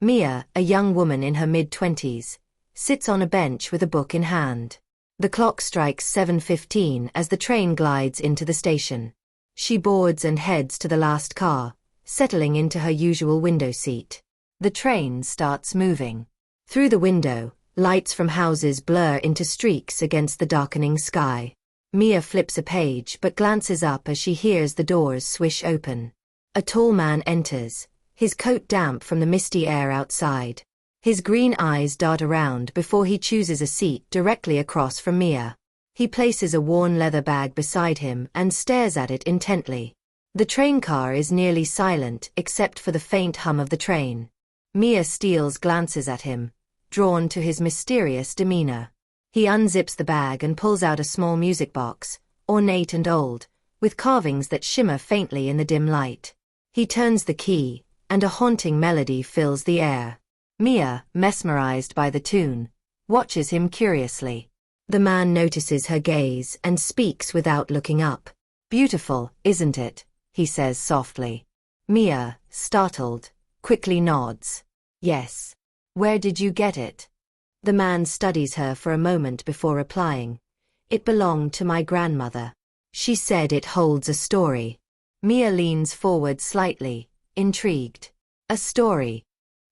Mia, a young woman in her mid-20s, sits on a bench with a book in hand. The clock strikes 7:15 as the train glides into the station. She boards and heads to the last car, settling into her usual window seat. The train starts moving. Through the window, lights from houses blur into streaks against the darkening sky. Mia flips a page but glances up as she hears the doors swish open. A tall man enters, his coat damp from the misty air outside. His green eyes dart around before he chooses a seat directly across from Mia. He places a worn leather bag beside him and stares at it intently. The train car is nearly silent except for the faint hum of the train. Mia steals glances at him, drawn to his mysterious demeanor. He unzips the bag and pulls out a small music box, ornate and old, with carvings that shimmer faintly in the dim light. He turns the key, and a haunting melody fills the air. Mia, mesmerized by the tune, watches him curiously. The man notices her gaze and speaks without looking up. "Beautiful, isn't it?" he says softly. Mia, startled, quickly nods. "Yes. Where did you get it?" The man studies her for a moment before replying. "It belonged to my grandmother. She said it holds a story." Mia leans forward slightly, intrigued. "A story?"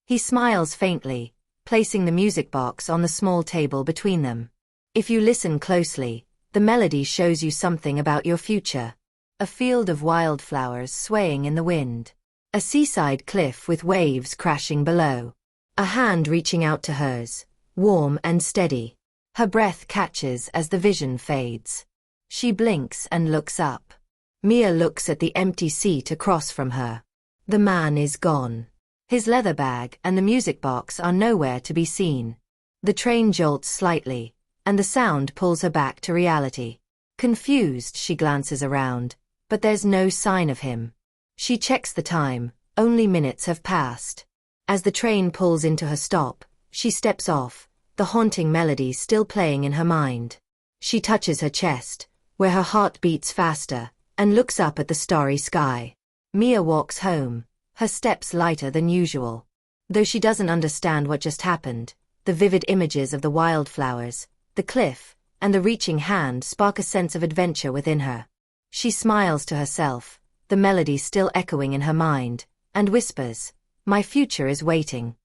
He smiles faintly, placing the music box on the small table between them. "If you listen closely, the melody shows you something about your future. A field of wildflowers swaying in the wind. A seaside cliff with waves crashing below. A hand reaching out to hers, warm and steady. Her breath catches as the vision fades. She blinks and looks up. Mia looks at the empty seat across from her. The man is gone. His leather bag and the music box are nowhere to be seen. The train jolts slightly, and the sound pulls her back to reality. Confused, she glances around, but there's no sign of him. She checks the time, only minutes have passed. As the train pulls into her stop, she steps off, the haunting melody still playing in her mind. She touches her chest, where her heart beats faster, and looks up at the starry sky. Mia walks home, her steps lighter than usual. Though she doesn't understand what just happened, the vivid images of the wildflowers, the cliff, and the reaching hand spark a sense of adventure within her. She smiles to herself, the melody still echoing in her mind, and whispers, "My future is waiting."